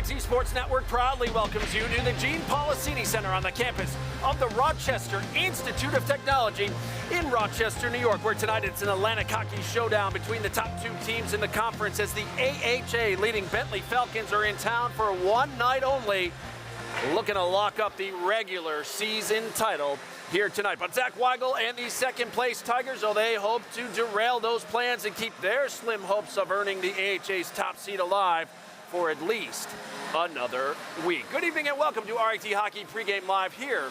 RIT Sports Network proudly welcomes you to the Gene Policini Center on the campus of the Rochester Institute of Technology in Rochester, New York, where tonight it's an Atlantic hockey showdown between the top two teams in the conference as the AHA leading Bentley Falcons are in town for one night only, looking to lock up the regular season title here tonight. But Zach Weigel and the second-place Tigers, they hope to derail those plans and keep their slim hopes of earning the AHA's top seed alive for at least another week. Good evening and welcome to RIT Hockey Pregame Live here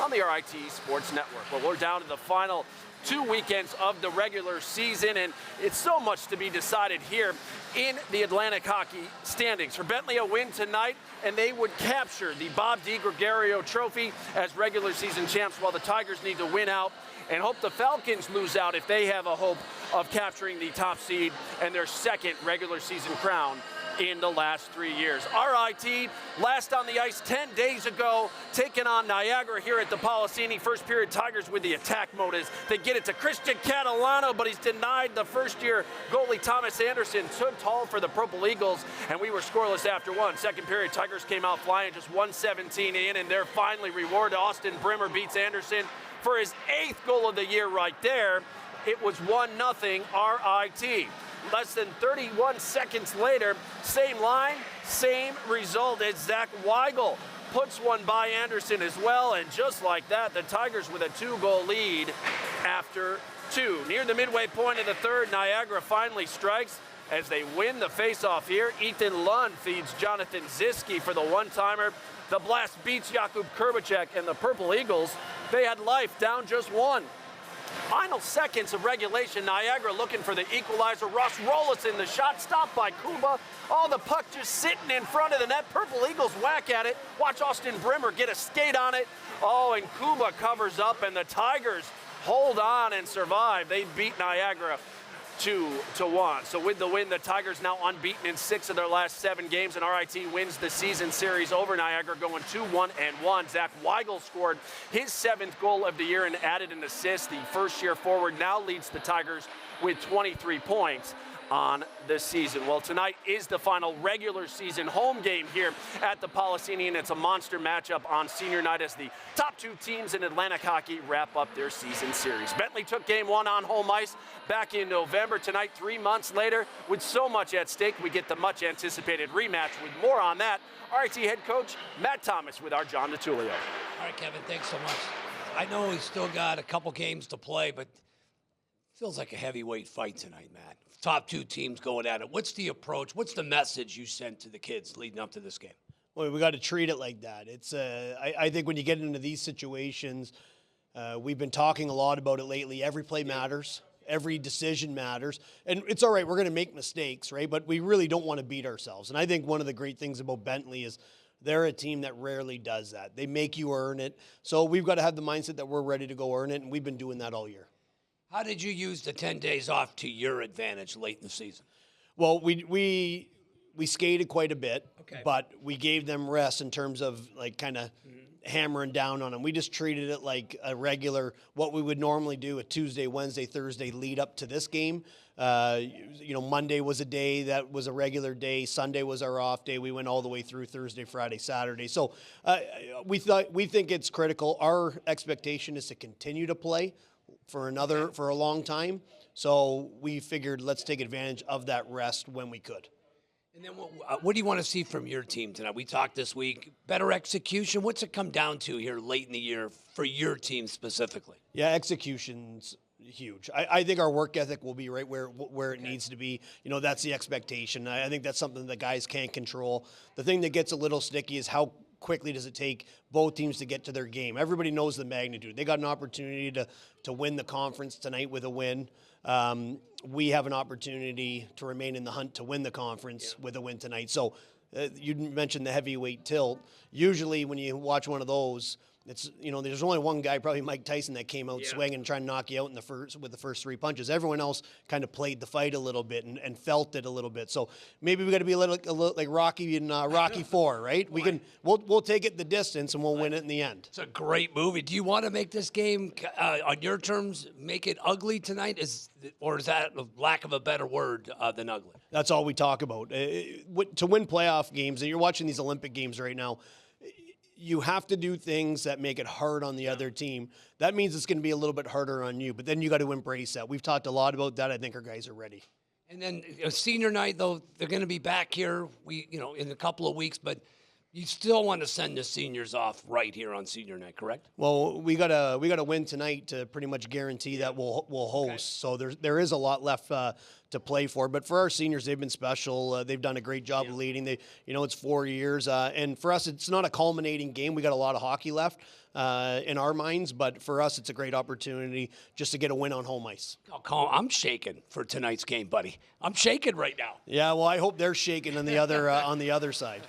on the RIT Sports Network. Well, we're down to the final 2 weekends of the regular season, and it's so much to be decided here in the Atlantic Hockey standings. For Bentley, a win tonight, and they would capture the Bob DiGregorio Trophy as regular season champs, while the Tigers need to win out and hope the Falcons lose out if they have a hope of capturing the top seed and their second regular season crown in the last 3 years. RIT last on the ice 10 days ago, taking on Niagara here at the Policini. First period, Tigers with the attack mode as they get it to Christian Catalano, but he's denied. The first-year goalie Thomas Anderson stood tall for the Purple Eagles, and we were scoreless after one. Second period, Tigers came out flying, just 1:17 in, and they're finally rewarded. Austin Brimmer beats Anderson for his 8th goal of the year right there. It was 1-0 RIT. Less than 31 seconds later, same line, same result as Zach Weigel puts one by Anderson as well. And just like that, the Tigers with a 2-goal lead after 2. Near the midway point of the third, Niagara finally strikes as they win the faceoff here. Ethan Lund feeds Jonathan Ziski for the one-timer. The blast beats Jakub Kurbacek, and the Purple Eagles, they had life down just one. Final seconds of regulation, Niagara looking for the equalizer. Ross Rollison, the shot stopped by Kuba. Oh, the puck just sitting in front of the net. Purple Eagles whack at it. Watch Austin Brimmer get a skate on it. Oh, and Kuba covers up, and the Tigers hold on and survive. They beat Niagara 2-1. So with the win, the Tigers now unbeaten in 6 of their last 7 games, and RIT wins the season series over Niagara, going 2-1-1. Zach Weigel scored his 7th goal of the year and added an assist. The first-year forward now leads the Tigers with 23 points on the season. Well, tonight is the final regular season home game here at the Policini, and it's a monster matchup on senior night as the top 2 teams in Atlantic hockey wrap up their season series. Bentley took game 1 on home ice back in November. Tonight, 3 months later, with so much at stake, we get the much anticipated rematch. With more on that, RIT head coach Matt Thomas with our John DeTulio. All right, Kevin, thanks so much. I know we still got a couple games to play, but feels like a heavyweight fight tonight, Matt. Top 2 teams going at it. What's the approach? What's the message you sent to the kids leading up to this game? Well, we got to treat it like that. It's I think when you get into these situations, we've been talking a lot about it lately. Every play matters. Every decision matters. And it's all right, we're going to make mistakes, right? But we really don't want to beat ourselves. And I think one of the great things about Bentley is they're a team that rarely does that. They make you earn it. So we've got to have the mindset that we're ready to go earn it, and we've been doing that all year. How did you use the 10 days off to your advantage late in the season? Well, we skated quite a bit, okay, but we gave them rest in terms of like kind of hammering down on them. We just treated it like a regular, what we would normally do a Tuesday, Wednesday, Thursday lead up to this game. Monday was a day that was a regular day. Sunday was our off day. We went all the way through Thursday, Friday, Saturday. So we think it's critical. Our expectation is to continue to play for a long time. So we figured let's take advantage of that rest when we could. And then what do you want to see from your team tonight? We talked this week, better execution. What's it come down to here late in the year for your team specifically? Yeah, execution's huge. I think our work ethic will be right where it needs to be. That's the expectation. I think that's something that guys can't control. The thing that gets a little sticky is how quickly does it take both teams to get to their game. Everybody knows the magnitude. They got an opportunity to win the conference tonight with a win. We have an opportunity to remain in the hunt to win the conference with a win tonight. So you mentioned the heavyweight tilt. Usually when you watch one of those, It's, there's only one guy, probably Mike Tyson, that came out swinging and trying to knock you out with the first 3 punches. Everyone else kind of played the fight a little bit and felt it a little bit. So maybe we got to be a little like Rocky in Rocky 4, right? We'll take it the distance and we'll win it in the end. It's a great movie. Do you want to make this game on your terms, make it ugly tonight? Or is that a lack of a better word than ugly? That's all we talk about. To win playoff games, and you're watching these Olympic games right now, you have to do things that make it hard on the other team. That means it's going to be a little bit harder on you, but then you got to embrace that. We've talked a lot about that. I think our guys are ready. And then senior night, though, they're going to be back here in a couple of weeks, but you still want to send the seniors off right here on senior night, correct? Well, we gotta win tonight to pretty much guarantee that we'll host. Okay. So there is a lot left to play for. But for our seniors, they've been special. They've done a great job of leading. It's 4 years, and for us, it's not a culminating game. We got a lot of hockey left in our minds, but for us, it's a great opportunity just to get a win on home ice. Oh, I'm shaking for tonight's game, buddy. I'm shaking right now. Yeah, well, I hope they're shaking on the other side.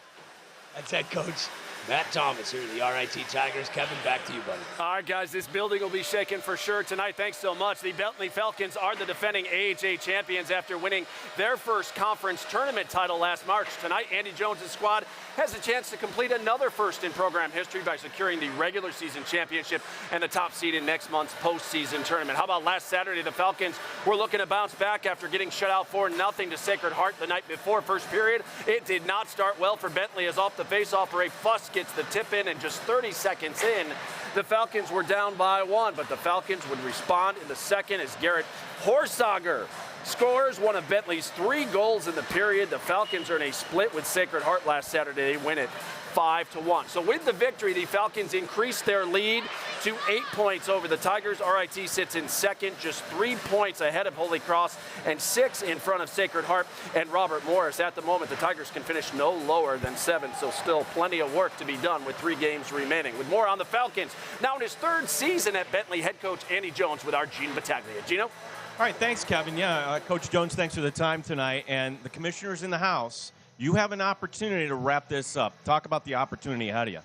That's head coach Matt Thomas here, the RIT Tigers. Kevin, back to you, buddy. All right, guys, this building will be shaken for sure tonight. Thanks so much. The Bentley Falcons are the defending AHA champions after winning their first conference tournament title last March. Tonight, Andy Jones' squad has a chance to complete another first in program history by securing the regular season championship and the top seed in next month's postseason tournament. How about last Saturday? The Falcons were looking to bounce back after getting shut out 4-0 to Sacred Heart the night before. First period, it did not start well for Bentley as off the faceoff, Ray Fuss gets the tip in, and just 30 seconds in, the Falcons were down by 1, but the Falcons would respond in the second as Garrett Horsager scores one of Bentley's 3 goals in the period. The Falcons are in a split with Sacred Heart last Saturday. They win it 5-1. So with the victory, the Falcons increased their lead to 8 points over the Tigers. RIT sits in second, just 3 points ahead of Holy Cross and 6 in front of Sacred Heart and Robert Morris. At the moment, the Tigers can finish no lower than 7, so still plenty of work to be done with 3 games remaining. With more on the Falcons, now in his 3rd season at Bentley, head coach Andy Jones with our Gene Battaglia. Gino? All right, thanks, Kevin. Yeah, Coach Jones, thanks for the time tonight. And the commissioners in the house, you have an opportunity to wrap this up. Talk about the opportunity ahead of you.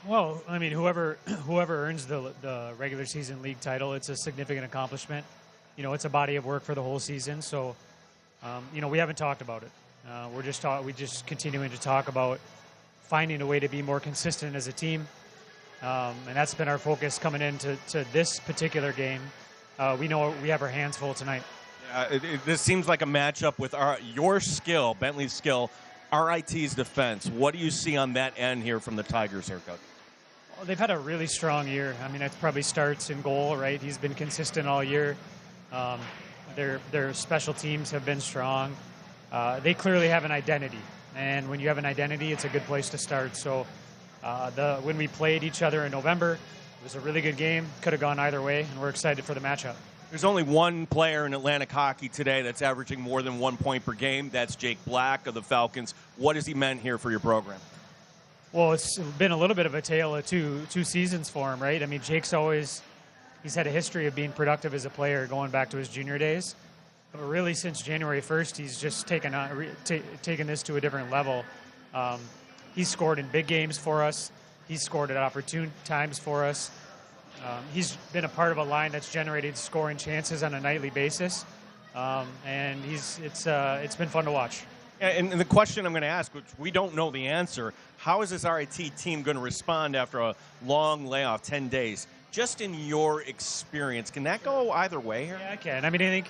Well, I mean, whoever earns the regular season league title, it's a significant accomplishment. It's a body of work for the whole season. So, we haven't talked about it. We just continuing to talk about finding a way to be more consistent as a team. And that's been our focus coming into this particular game. We know we have our hands full tonight. This seems like a matchup with your skill, Bentley's skill, RIT's defense. What do you see on that end here from the Tigers here, Coach? Well, they've had a really strong year. I mean, it probably starts in goal, right? He's been consistent all year. Their special teams have been strong. They clearly have an identity. And when you have an identity, it's a good place to start. So when we played each other in November, it was a really good game. Could have gone either way, and we're excited for the matchup. There's only one player in Atlantic hockey today that's averaging more than 1 point per game. That's Jake Black of the Falcons. What has he meant here for your program? Well, it's been a little bit of a tale of two seasons for him, right? I mean, he's had a history of being productive as a player going back to his junior days. But really, since January 1st, he's just taken this to a different level. He's scored in big games for us. He's scored at opportune times for us. He's been a part of a line that's generated scoring chances on a nightly basis, and it's been fun to watch. And the question I'm going to ask, which we don't know the answer, how is this RIT team going to respond after a long layoff, 10 days? Just in your experience, can that go either way here? Yeah, it can. I mean,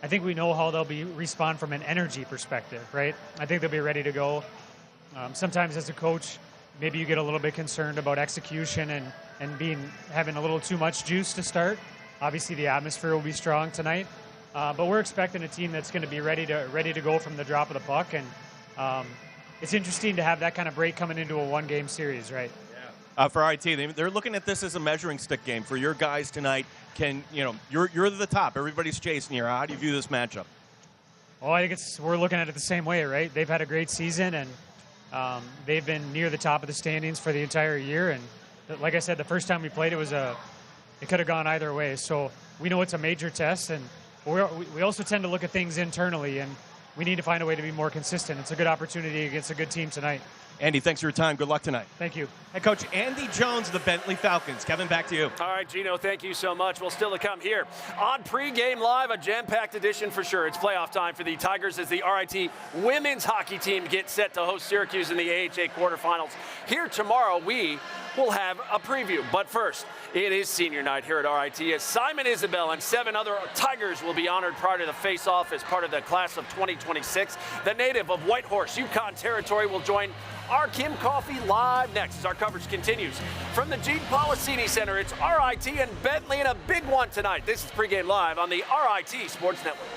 I think we know how they'll respond from an energy perspective, right? I think they'll be ready to go. Sometimes as a coach, maybe you get a little bit concerned about execution and having a little too much juice to start. Obviously, the atmosphere will be strong tonight, but we're expecting a team that's going to be ready to go from the drop of the puck. And it's interesting to have that kind of break coming into a one-game series, right? Yeah. For RIT, they're looking at this as a measuring stick game for your guys tonight. You're the top. Everybody's chasing you. How do you view this matchup? Well, I think we're looking at it the same way, right? They've had a great season, and they've been near the top of the standings for the entire year. And like I said, the first time we played, it could have gone either way. So we know it's a major test, and we also tend to look at things internally. And we need to find a way to be more consistent. It's a good opportunity against a good team tonight. Andy, thanks for your time. Good luck tonight. Thank you. Head coach Andy Jones of the Bentley Falcons. Kevin, back to you. All right, Gino, thank you so much. Well, still to come here on Pregame Live, a jam-packed edition for sure. It's playoff time for the Tigers as the RIT women's hockey team gets set to host Syracuse in the AHA quarterfinals. Here tomorrow, we will have a preview. But first, it is senior night here at RIT as Simon Isabel and 7 other Tigers will be honored prior to the face-off as part of the class of 2026. The native of Whitehorse, Yukon Territory, will join our Kim Coffee live next as our coverage continues. From the Gene Policini Center, it's RIT and Bentley in a big one tonight. This is Pregame Live on the RIT Sports Network.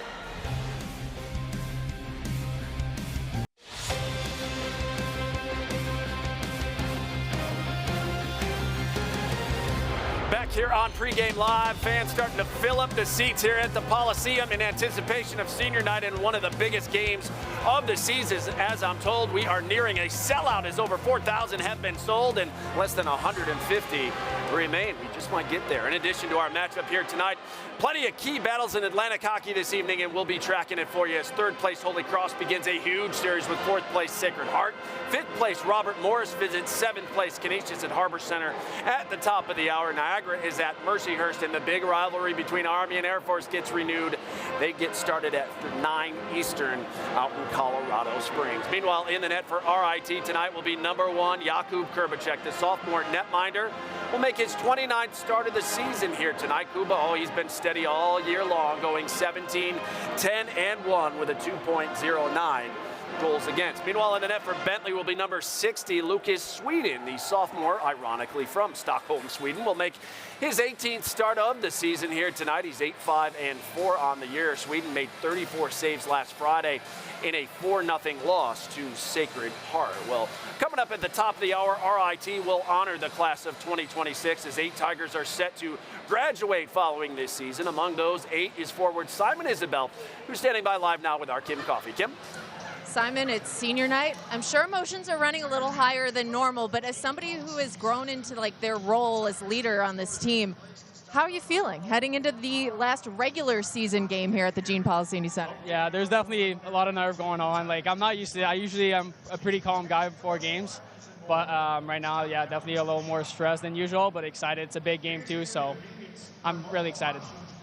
Back here on Pregame Live, fans starting to fill up the seats here at the Coliseum in anticipation of senior night and one of the biggest games of the season. As I'm told, we are nearing a sellout as over 4,000 have been sold and less than 150 remain. We just might get there. In addition to our matchup here tonight, plenty of key battles in Atlantic hockey this evening, and we'll be tracking it for you as third place Holy Cross begins a huge series with fourth place Sacred Heart. Fifth place Robert Morris visits seventh place Canisius at Harbor Center. At the top of the hour, Niagara is at Mercyhurst, and the big rivalry between Army and Air Force gets renewed. They get started at 9 Eastern out in Colorado Springs. Meanwhile, in the net for RIT tonight will be number 1 Jakub Kurbacek, the sophomore netminder, will make his 29th start of the season here tonight. Kuba, he's been steady all year long, going 17, 10, and 1 with a 2.09 goals against. Meanwhile, in the net for Bentley will be number 60, Lucas Sweden. The sophomore, ironically from Stockholm, Sweden, will make his 18th start of the season here tonight. He's 8-5 and 4 on the year. Sweden made 34 saves last Friday in a 4-0 loss to Sacred Heart. Well, coming up at the top of the hour, RIT will honor the class of 2026 as 8 Tigers are set to graduate following this season. Among those 8 is forward Simon Isabel, who's standing by live now with our Kim Coffee. Kim? Simon, it's senior night. I'm sure emotions are running a little higher than normal, but as somebody who has grown into their role as leader on this team, how are you feeling heading into the last regular season game here at the Gene Policini Center? Yeah, there's definitely a lot of nerve going on. I'm not used to it. I usually am a pretty calm guy before games, but right now, yeah, definitely a little more stressed than usual, but excited. It's a big game too, so I'm really excited.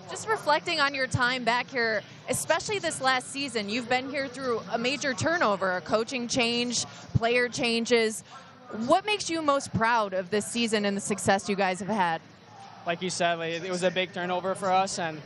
Just reflecting on your time back here, especially this last season, you've been here through a major turnover, a coaching change, player changes. What makes you most proud of this season and the success you guys have had? Like you said, it was a big turnover for us, and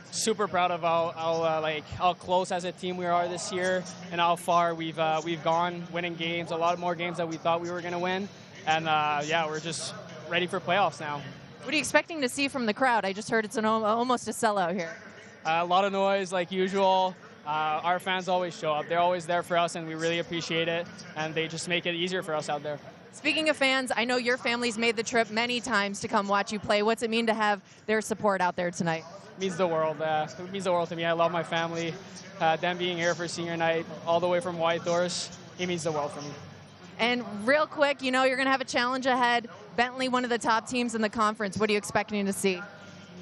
super proud of how close as a team we are this year and how far we've gone, winning games, a lot more games that we thought we were going to win. And yeah, we're just ready for playoffs now. What are you expecting to see from the crowd? I just heard it's almost a sellout here. A lot of noise like usual. Our fans always show up. They're always there for us, and we really appreciate it, and they just make it easier for us out there. Speaking of fans, I know your family's made the trip many times to come watch you play. What's it mean to have their support out there tonight? It means the world. It means the world to me. I love my family. Them being here for senior night, all the way from Whitehorse, it means the world for me. And real quick, you're going to have a challenge ahead. Bentley, one of the top teams in the conference. What are you expecting to see?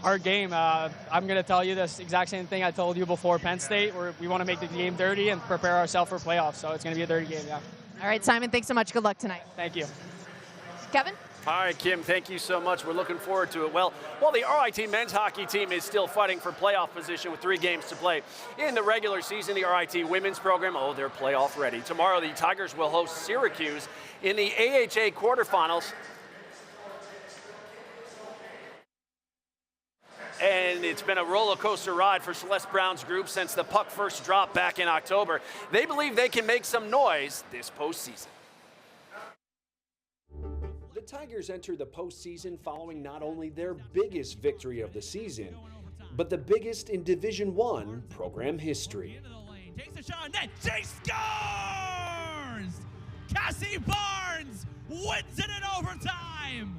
Our game, I'm going to tell you this exact same thing I told you before Penn State. We want to make the game dirty and prepare ourselves for playoffs, so it's going to be a dirty game, yeah. All right, Simon, thanks so much. Good luck tonight. Thank you. Kevin? All right, Kim, thank you so much. We're looking forward to it. Well, while the RIT men's hockey team is still fighting for playoff position with 3 games to play in the regular season, the RIT women's program, they're playoff ready. Tomorrow, the Tigers will host Syracuse in the AHA quarterfinals. And it's been a roller coaster ride for Celeste Brown's group since the puck first dropped back in October. They believe they can make some noise this postseason. The Tigers enter the postseason following not only their biggest victory of the season, but the biggest in Division I program history. Takes a shot, net, Chase scores! Cassie Barnes wins it in overtime!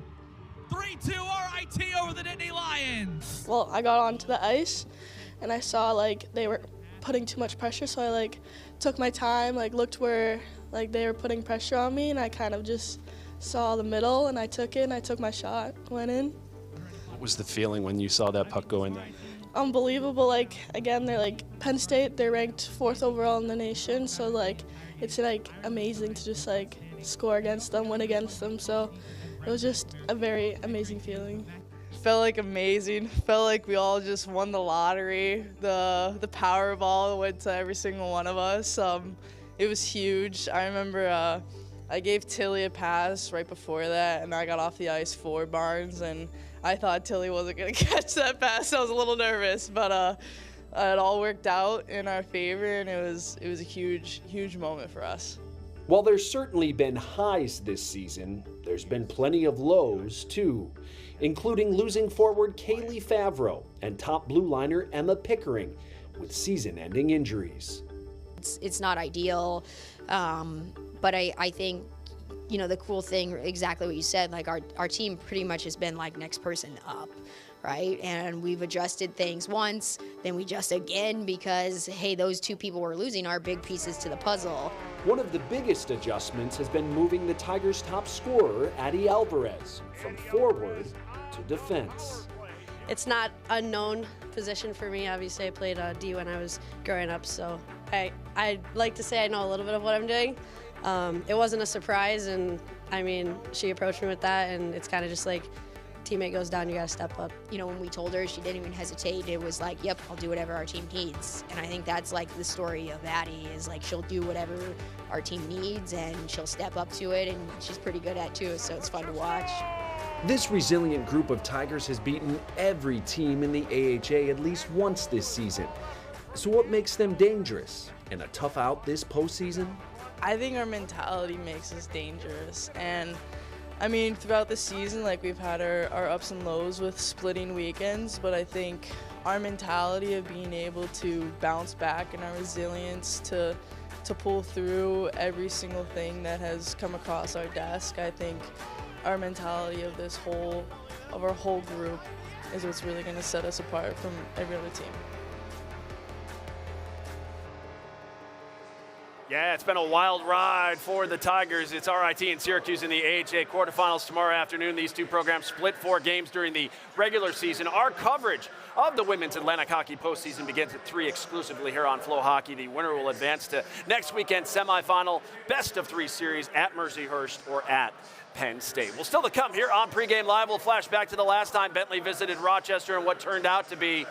3-2 RIT over the Nittany Lions. Well, I got onto the ice and I saw they were putting too much pressure, so I took my time, looked where they were putting pressure on me, and I kind of just saw the middle and I took it and I took my shot, went in. What was the feeling when you saw that puck go in there? unbelievable. Like, again, they're like Penn State, they're ranked 4th overall in the nation, so like it's like amazing to just like score against them, win against them. So it was just a very amazing feeling. Felt like amazing. Felt like we all just won the lottery. The Powerball went to every single one of us. It was huge. I remember I gave Tilly a pass right before that, and I got off the ice for Barnes, and I thought Tilly wasn't going to catch that pass. I was a little nervous, but it all worked out in our favor, and it was a huge, huge moment for us. While there's certainly been highs this season, there's been plenty of lows too, including losing forward Kaylee Favreau and top blue liner Emma Pickering with season-ending injuries. It's not ideal, but I think, you know, the cool thing, exactly what you said, like our team pretty much has been like next person up, right? And we've adjusted things once, then we adjust again because, hey, those 2 people we're losing are big pieces to the puzzle. One of the biggest adjustments has been moving the Tigers' top scorer, Addie Alvarez, from forward to defense. It's not a known position for me. Obviously, I played D when I was growing up, so I'd like to say I know a little bit of what I'm doing. It wasn't a surprise, and I mean, she approached me with that, and it's kind of just like, teammate goes down, you gotta step up. You know, when we told her, she didn't even hesitate. It was like, yep, I'll do whatever our team needs. And I think that's like the story of Addie, is like she'll do whatever our team needs and she'll step up to it, and she's pretty good at it too, so it's fun to watch. This resilient group of Tigers has beaten every team in the AHA at least once this season. So what makes them dangerous and a tough out this postseason? I think our mentality makes us dangerous, and I mean, throughout the season, like, we've had our ups and lows with splitting weekends, but I think our mentality of being able to bounce back and our resilience to pull through every single thing that has come across our desk, I think our mentality of our whole group is what's really going to set us apart from every other team. Yeah, it's been a wild ride for the Tigers. It's RIT and Syracuse in the AHA quarterfinals tomorrow afternoon. These 2 programs split 4 games during the regular season. Our coverage of the women's Atlantic hockey postseason begins at 3 exclusively here on Flow Hockey. The winner will advance to next weekend's semifinal best of 3 series at Mercyhurst or at Penn State. Well, still to come here on Pregame Live. We'll flash back to the last time Bentley visited Rochester and what turned out to be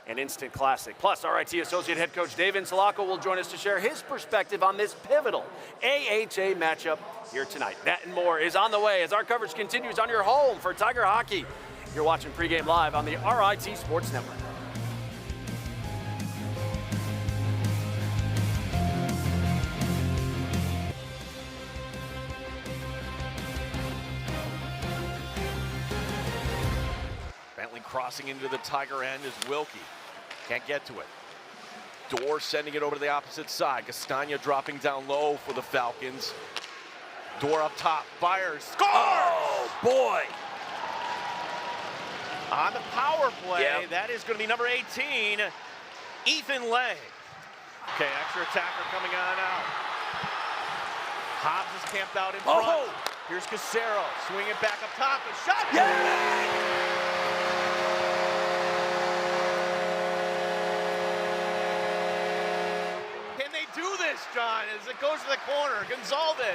an instant classic. Plus, RIT Associate Head Coach Dave Insulacco will join us to share his perspective on this pivotal AHA matchup here tonight. That and more is on the way as our coverage continues on your home for Tiger Hockey. You're watching Pregame Live on the RIT Sports Network. Bentley crossing into the Tiger end is Wilkie. Can't get to it. Dorr sending it over to the opposite side. Castagna dropping down low for the Falcons. Dorr up top, fires, scores! Oh, boy! On the power play, Yep. That is going to be number 18, Ethan Lay. Okay, extra attacker coming on out. Hobbs is camped out in front. Oh! Here's Casero, swing it back up top, and shot! Can they do this, John, as it goes to the corner? Gonzalez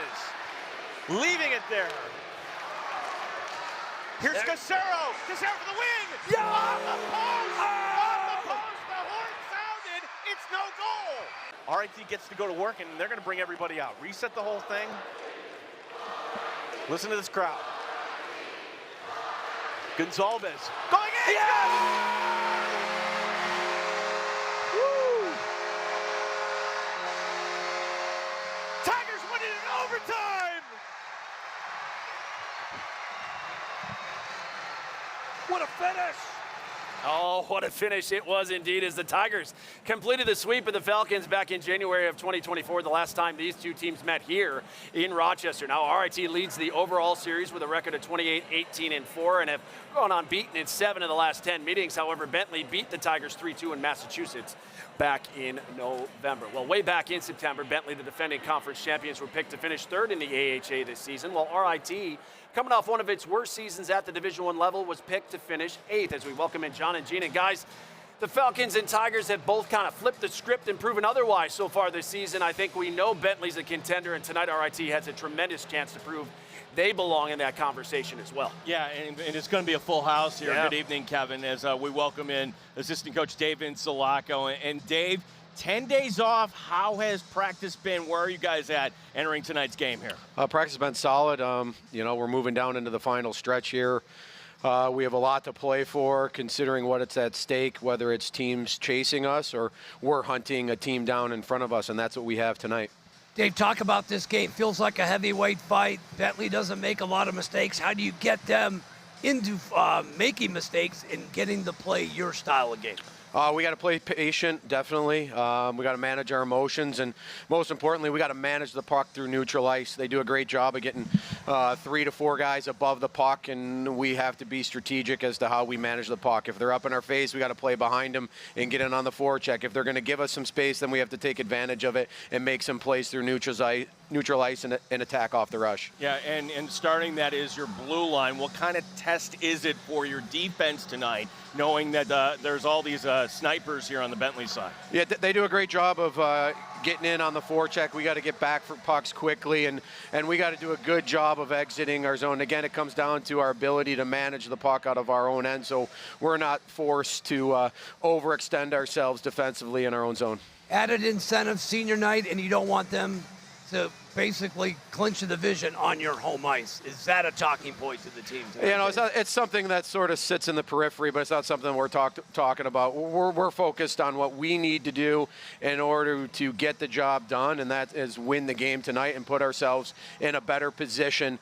leaving it there. Here's Casero. Casero for the win. Yeah! Off the post. Off the post. The horn sounded. It's no goal. RIT gets to go to work, and they're going to bring everybody out. Reset the whole thing. Listen to this crowd. Gonzalez going in. Yeah! Woo! Tigers win it in overtime. What a finish! Oh, what a finish it was indeed as the Tigers completed the sweep of the Falcons back in January of 2024, the last time these 2 teams met here in Rochester. Now, RIT leads the overall series with a record of 28-18-4 and have gone unbeaten in 7 of the last 10 meetings. However, Bentley beat the Tigers 3-2 in Massachusetts back in November. Well, way back in September, Bentley, the defending conference champions, were picked to finish 3rd in the AHA this season, while RIT, coming off one of its worst seasons at the Division I level, was picked to finish 8th. As we welcome in John and Gene. And guys, The Falcons and Tigers have both kind of flipped the script and proven otherwise so far this season. I think we know Bentley's a contender, and tonight RIT has a tremendous chance to prove they belong in that conversation as well. Yeah, and it's going to be a full house here. Yeah. Good evening, Kevin, as we welcome in assistant coach Dave Insalacco. And Dave, 10 days off, how has practice been? Where are you guys at entering tonight's game here? Practice has been solid. We're moving down into the final stretch here. We have a lot to play for, considering what it's at stake, whether it's teams chasing us or we're hunting a team down in front of us, and that's what we have tonight. Dave, talk about this game. Feels like a heavyweight fight. Bentley doesn't make a lot of mistakes. How do you get them into making mistakes and getting to play your style of game? We got to play patient, definitely. We got to manage our emotions, and most importantly, we got to manage the puck through neutral ice. They do a great job of getting 3 to 4 guys above the puck, and we have to be strategic as to how we manage the puck. If they're up in our face, we got to play behind them and get in on the forecheck. If they're going to give us some space, then we have to take advantage of it and make some plays through neutral ice and attack off the rush. Yeah, and starting that is your blue line. What kind of test is it for your defense tonight, knowing that there's all these snipers here on the Bentley side? Yeah, they do a great job of getting in on the forecheck. We got to get back for pucks quickly, and we got to do a good job of exiting our zone. Again, it comes down to our ability to manage the puck out of our own end, so we're not forced to overextend ourselves defensively in our own zone. Added incentive senior night, and you don't want them to basically clinch the division on your home ice. Is that a talking point to the team tonight? It's something that sort of sits in the periphery, but it's not something we're talking about. We're focused on what we need to do in order to get the job done, and that is win the game tonight and put ourselves in a better position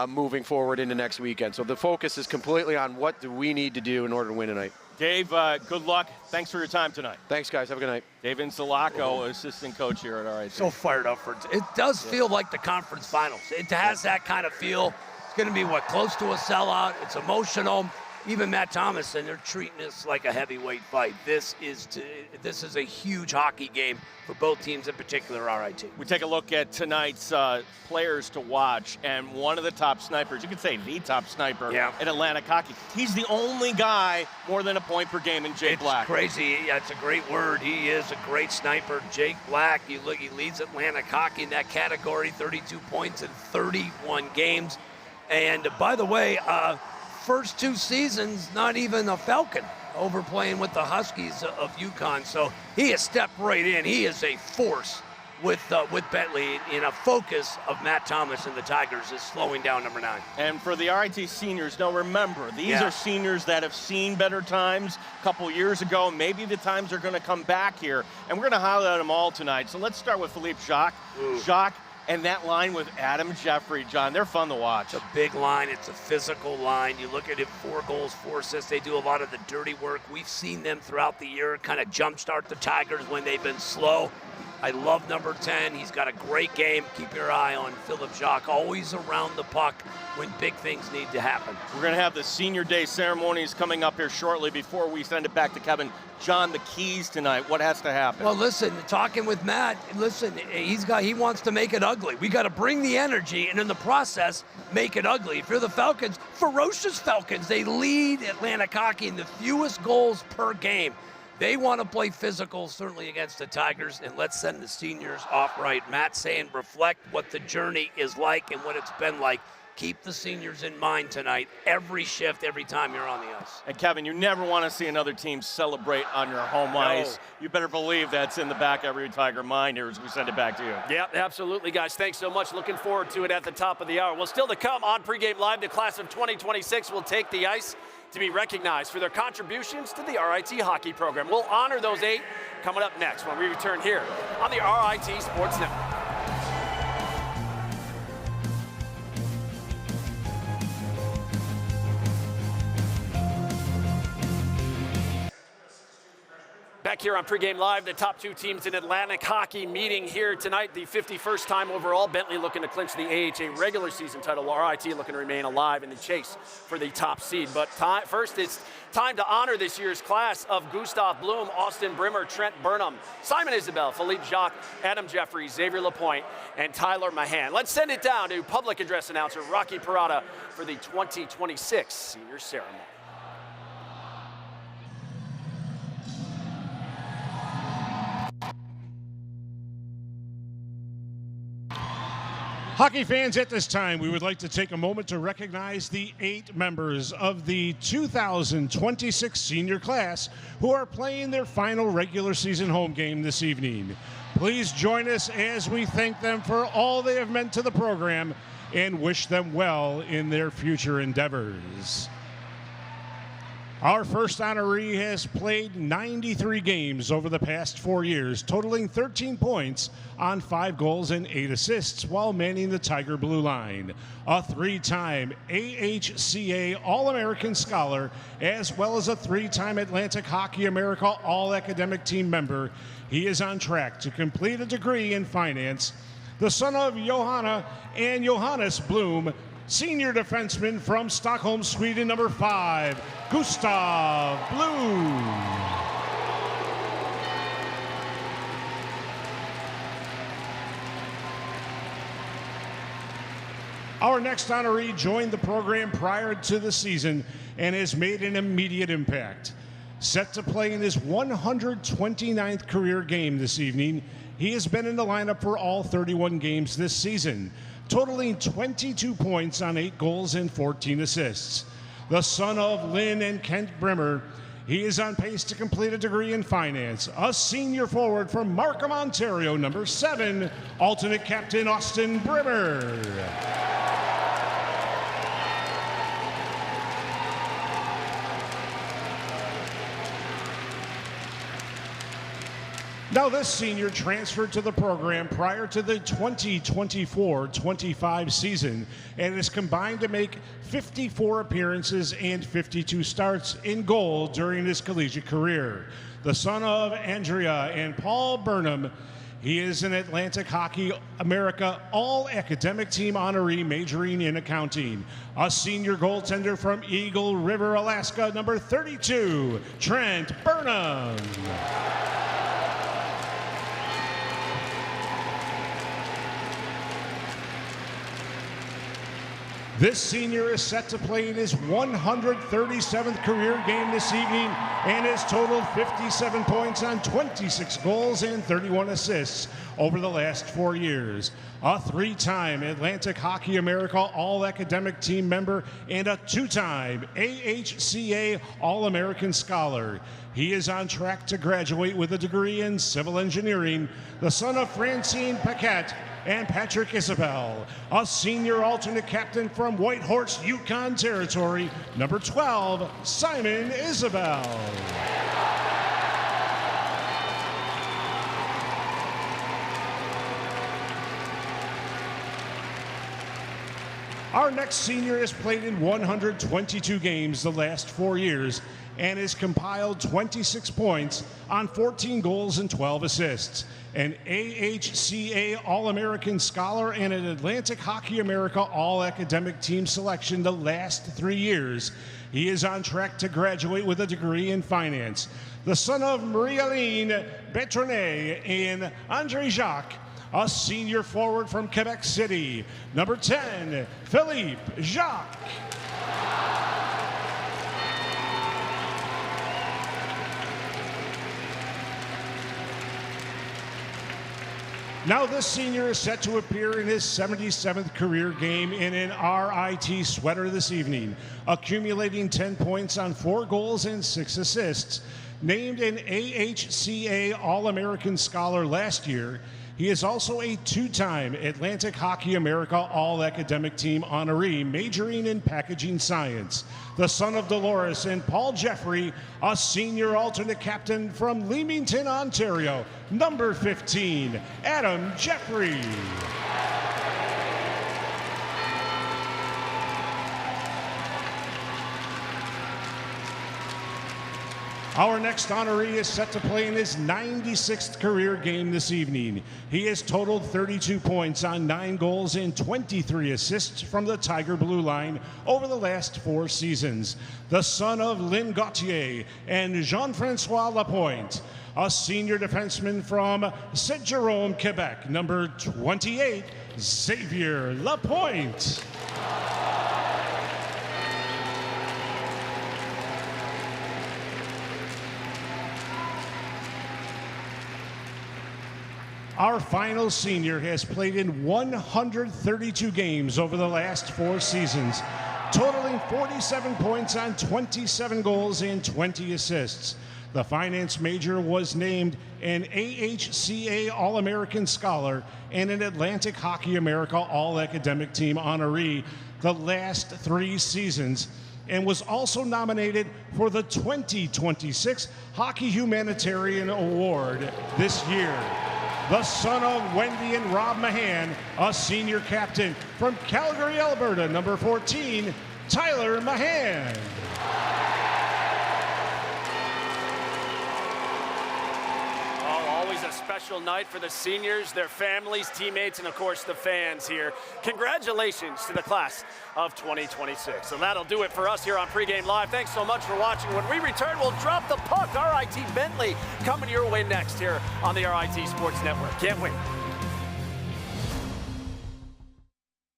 moving forward into next weekend. So the focus is completely on what do we need to do in order to win tonight. Dave, good luck. Thanks for your time tonight. Thanks, guys. Have a good night. Dave Insalacco, assistant coach here at RIT. So fired up for it. It does feel like the conference finals. It has that kind of feel. It's going to be, close to a sellout. It's emotional. Even Matt Thomas, and they're treating this like a heavyweight fight. This is a huge hockey game for both teams, in particular RIT. We take a look at tonight's players to watch, and one of the top snipers, you could say the top sniper in Atlantic hockey. He's the only guy more than a point per game in Jake Black. It's crazy. Yeah, it's a great word. He is a great sniper. Jake Black, he leads Atlantic hockey in that category, 32 points in 31 games. And by the way, first 2 seasons, not even a Falcon, overplaying with the Huskies of UConn. So he has stepped right in. He is a force with Bentley, in a focus of Matt Thomas and the Tigers is slowing down number 9. And for the RIT seniors, now remember, these are seniors that have seen better times a couple years ago. Maybe the times are going to come back here, and we're going to highlight them all tonight. So let's start with Philippe Jacques. Jacques, and that line with Adam Jeffrey, John, they're fun to watch. It's a big line. It's a physical line. You look at it, 4 goals, 4 assists. They do a lot of the dirty work. We've seen them throughout the year kind of jumpstart the Tigers when they've been slow. I love number 10. He's got a great game. Keep your eye on Philippe Jacques, always around the puck when big things need to happen. We're going to have the Senior Day ceremonies coming up here shortly. Before we send it back to Kevin, John, the keys tonight, what has to happen? Well, listen, talking with Matt, he wants to make it ugly. We got to bring the energy, and in the process, make it ugly. If you're the Falcons, ferocious Falcons, they lead Atlantic hockey in the fewest goals per game. They want to play physical, certainly against the Tigers, and let's send the seniors off right. Matt saying reflect what the journey is like and what it's been like. Keep the seniors in mind tonight, every shift, every time you're on the ice. And Kevin, you never want to see another team celebrate on your home ice. You better believe that's in the back of every Tiger mind here as we send it back to you. Yeah, absolutely, guys. Thanks so much. Looking forward to it at the top of the hour. Well, still to come on Pregame Live, the class of 2026 will take the ice to be recognized for their contributions to the RIT hockey program. We'll honor those 8 coming up next when we return here on the RIT Sports Network. Back here on Pregame Live, the top 2 teams in Atlantic hockey meeting here tonight. The 51st time overall. Bentley looking to clinch the AHA regular season title. RIT looking to remain alive in the chase for the top seed. But first, it's time to honor this year's class of Gustav Bloom, Austin Brimmer, Trent Burnham, Simon Isabel, Philippe Jacques, Adam Jeffries, Xavier Lapointe, and Tyler Mahan. Let's send it down to public address announcer Rocky Parada for the 2026 senior ceremony. Hockey fans, at this time, we would like to take a moment to recognize the 8 members of the 2026 senior class who are playing their final regular season home game this evening. Please join us as we thank them for all they have meant to the program and wish them well in their future endeavors. Our first honoree has played 93 games over the past 4 years, totaling 13 points on 5 goals and 8 assists while manning the Tiger Blue Line. A 3-time AHCA All-American Scholar, as well as a 3-time Atlantic Hockey America All-Academic Team member, he is on track to complete a degree in finance. The son of Johanna and Johannes Blom, senior defenseman from Stockholm, Sweden, number 5, Gustav Blom. Our next honoree joined the program prior to the season and has made an immediate impact. Set to play in his 129th career game this evening, he has been in the lineup for all 31 games this season, totaling 22 points on 8 goals and 14 assists. The son of Lynn and Kent Brimmer, he is on pace to complete a degree in finance. A senior forward from Markham, Ontario, number 7, alternate captain Austin Brimmer. Now, this senior transferred to the program prior to the 2024-25 season and is combined to make 54 appearances and 52 starts in goal during his collegiate career. The son of Andrea and Paul Burnham, he is an Atlantic Hockey America All-Academic Team honoree majoring in accounting. A senior goaltender from Eagle River, Alaska, number 32, Trent Burnham. This senior is set to play in his 137th career game this evening and has totaled 57 points on 26 goals and 31 assists over the last 4 years. A 3-time Atlantic Hockey America All-Academic Team member and a 2-time AHCA All-American Scholar. He is on track to graduate with a degree in civil engineering. The son of Francine Paquette and Patrick Isabel, a senior alternate captain from Whitehorse, Yukon Territory, number 12, Simon Isabel. Our next senior has played in 122 games the last 4 years and has compiled 26 points on 14 goals and 12 assists. An AHCA All-American Scholar and an Atlantic Hockey America All-Academic Team selection the last 3 years. He is on track to graduate with a degree in finance. The son of Marie-Aline Bertronet and Andre Jacques, a senior forward from Quebec City, number 10, Philippe Jacques. Now this senior is set to appear in his 77th career game in an RIT sweater this evening, accumulating 10 points on 4 goals and 6 assists. Named an AHCA All-American Scholar last year, he is also a 2-time Atlantic Hockey America All-Academic Team honoree majoring in packaging science. The son of Dolores and Paul Jeffrey, a senior alternate captain from Leamington, Ontario, number 15, Adam Jeffrey. Our next honoree is set to play in his 96th career game this evening. He has totaled 32 points on 9 goals and 23 assists from the Tiger Blue Line over the last 4 seasons. The son of Lynn Gauthier and Jean-Francois Lapointe, a senior defenseman from Saint-Jérôme, Quebec, number 28, Xavier Lapointe. Our final senior has played in 132 games over the last 4 seasons, totaling 47 points on 27 goals and 20 assists. The finance major was named an AHCA All-American Scholar and an Atlantic Hockey America All-Academic Team honoree the last 3 seasons, and was also nominated for the 2026 Hockey Humanitarian Award this year. The son of Wendy and Rob Mahan, a senior captain from Calgary, Alberta, number 14, Tyler Mahan. Always a special night for the seniors, their families, teammates, and of course the fans here. Congratulations to the class of 2026. And that'll do it for us here on Pregame Live. Thanks so much for watching. When we return, we'll drop the puck. RIT Bentley coming your way next here on the RIT Sports Network. Can't wait.